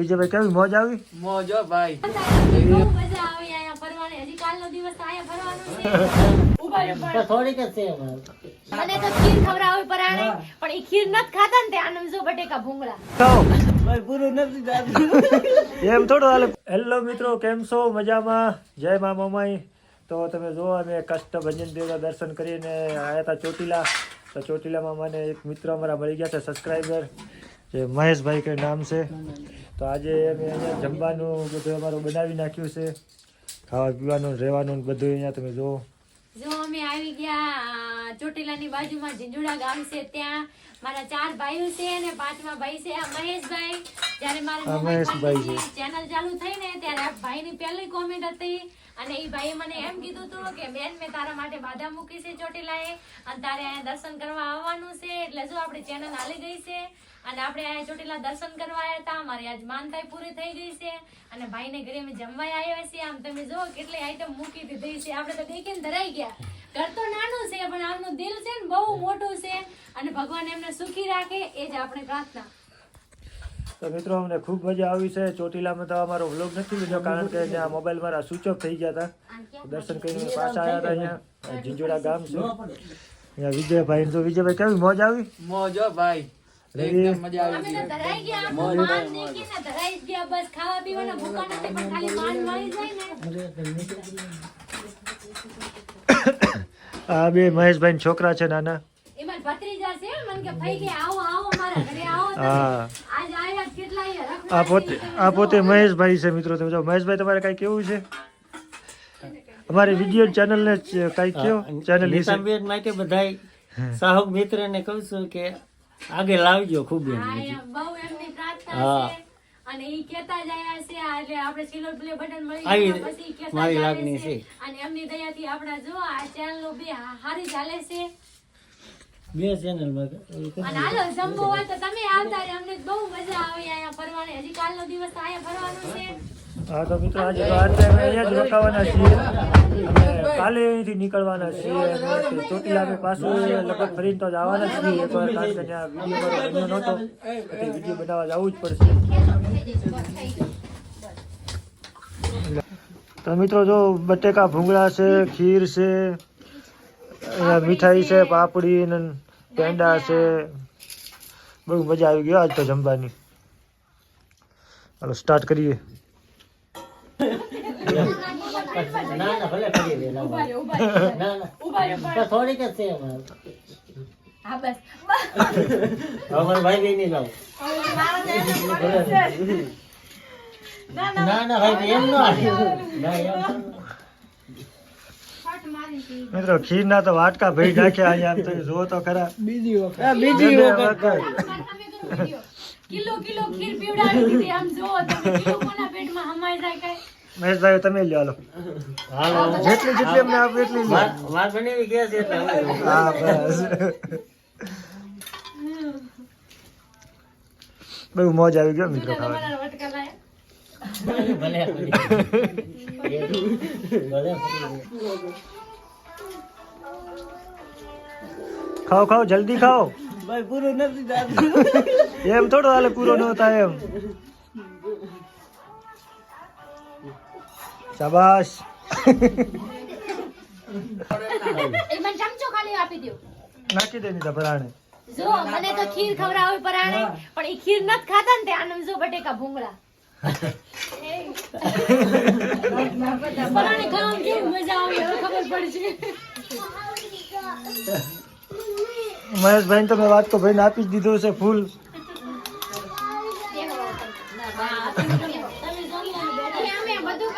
વિજયભાઈ કેવી મોજ આવી? મોજ હો ભાઈ. બહુ મજા આવી આયા ફરવાની. હજી કાલનો દિવસ આયા ફરવાનું છે. થોડીક જ છે મને તો ખીર ખવડાવી પરાણે પણ ઈ ખીર નત ખાતા ને તે આનંદ જો બટેકા ભૂંગળા. ભાઈ પૂરું નથી થતું એમ થોડું હાલે. હેલો મિત્રો, કેમ છો? મજામાં? જય મા મમાઈ. તો તમે જો અમે કષ્ટભંજન દેવના દર્શન કરીને આવ્યા હતા ચોટીલા. તો ચોટીલામાં મને એક મિત્ર અમારા મળી ગયા છે, સબસ્ક્રાઈબર, જે મહેશભાઈ કે નામ છે. તો આજે અમે અહીંયા જમવાનું બધું અમારું બનાવી નાખ્યું છે, ખાવા પીવાનું રહેવાનું બધું અહીંયા તમે જો. જો અમે આવી ગયા ચોટીલાની બાજુમાં ઝીંઝુડા ગામ છે, ત્યાં મારા 4 ભાઈઓ છે અને 5મા ભાઈ છે આ મહેશભાઈ. જ્યારે મારા મહેશભાઈ છે. ચેનલ ચાલુ થઈ ને ત્યારે આ ભાઈની પહેલી કોમેન્ટ હતી અને એ ભાઈએ મને એમ કીધું હતું કે બેન મેં તારા માટે બાધા મૂકી છે ચોટીલાએ અને તારે અહીંયા દર્શન કરવા આવવાનું છે. એટલે જો આપણી ચેનલ હાલી ગઈ છે અને આપણે અહીંયા ચોટીલા દર્શન કરવા આવ્યા હતા. અમારી આજ માનતા પૂરી થઈ ગઈ છે અને ભાઈને ઘરે અમે જમવા આવ્યા છીએ. આમ તમે જો કેટલી આઈટમ મૂકી દીધી છે. આપણે તો દેખીને ધરાઈ ગયા. ઘર તો નાનું છે પણ આમનું દિલ છે ને બહુ મોટું છે અને ભગવાન એમને સુખી રાખે એ જ આપણે પ્રાર્થના. તો મિત્રો અમને ખૂબ મજા આવી છે. ચોટીલામાં તો અમારો વ્લોગ નથી લીધો કારણ કે ત્યાં મોબાઈલ મારા સ્વિચ ઓફ થઈ ગયા હતા. દર્શન કરીને પાછા આવ્યા હતા. અહીંયા ઝીંઝુડા ગામ છે. અહીંયા વિજયભાઈ. તો વિજયભાઈ કેવી મોજ આવી? મોજ હો ભાઈ. એકદમ મજા અમે આવી તો ગઈ. ધરાઈ ગયા. માન દેખીને ધરાઈ જ ગયા. બસ ખાવા પીવાના ભૂખા નથી પણ ખાલી માન મળી જાય ને. આ બે મહેશભાઈ છોકરા છે નાના. એમાં ભત્રીજા છે મને કે ભાઈ કે આવો આવો મારા ઘરે આવો તમે. હા. આજ આયા કેટલાય આ પોતે મહેશભાઈ છે મિત્રો. તમે જો મહેશભાઈ તમારે કઈ કેવું છે? અમારી વિડીયો ચેનલ ને કઈ કેવું ચેનલ વિશે? નિશાંબેન માટે બધાય સાહક મિત્રને કહું છું કે આગળ લાવજો ખૂબ એમ. બહુ એમની પ્રાર્થના છે અને ઈ કહેતા જ આયા છે એટલે આપણે સિલ્વર પ્લે બટન મળી આવી ગયા પછી કહેતા મારી જ આવે લાગણી છે. અને એમની દયાથી આપણા જો આ ચેનલ બે હારી ચાલે છે. બે ચેનલમાં અને હાલો જમવો હોય તો તમે આવતા રહો. અમને બહુ મજા આવી અહીંયા ફરવાની. હજી કાલનો દિવસ અહીંયા ફરવાનું છે. હા તો મિત્રો આજે તો આજે અમે અહીંયા જ રોકાવાના છીએ અને કાલે અહીંથી નીકળવાના છીએ. અને ચોટીલા અમે પાછું લગભગ ફરીને તો જવાના જ છીએ એકવાર કારણ કે ત્યાં વિડીયો મારો બન્યો નહોતો એટલે વિડીયો બનાવવા જવું જ પડશે. તો મિત્રો જો બટેકા ભૂંગળા છે, ખીર છે, અહીંયા મીઠાઈ છે, પાપડી ને પેંડા છે. બહુ મજા આવી ગઈ આજ તો જમવાની. હાલો સ્ટાર્ટ કરીએ. ના ના ભલે કરી દે ના ના થોડીક જ છે અમારે. હા બસ અમારે ભાઈ બી નહીં લાવ. ના ના ભાઈ એમ નો ના એમ. મિત્રો ખીર ના તો વાટકા ભરી નાખ્યા અહીંયા. આમ તમે જુઓ તો ખરા. બીજી વખત કિલો ખીર પીવડાવી દીધી. આમ જો તમે કિલો કોના પેટમાં હમાઈ જાય કઈ. મહેશભાઈ તમે લ્યો હાલો. હાલો જેટલી અમને આપે એટલી લ્યો. વાત બનેવી કે છે એટલે હવે. હા બસ. બહુ મોજ આવી ગયો મિત્રો ખાવાની. તમારા વટકા લાયા. ભલે ભલે ખાઓ ખાઓ જલ્દી ખાઓ. ભાઈ પૂરું નથી થતું એમ થોડું હાલે પૂરો ન થાય એમ. શાબાશ. એ મને ચમચો ખાલી આપી દો. નાખી દે નીતા ભરાણે. જો મને તો ખીર ખવડાવી પરાણે પણ ઈ ખીર નત ખાતા ને તે આનંદ જો બટેકા ભૂંગળા. પરાણે ખાવામાં કેવી મજા આવી હવે ખબર પડશે. મહેશભાઈ તમે વાત તો ભાઈને આપી જ દીધો છે ફૂલ. તમે જમવાનું બેઠા. અમે બધું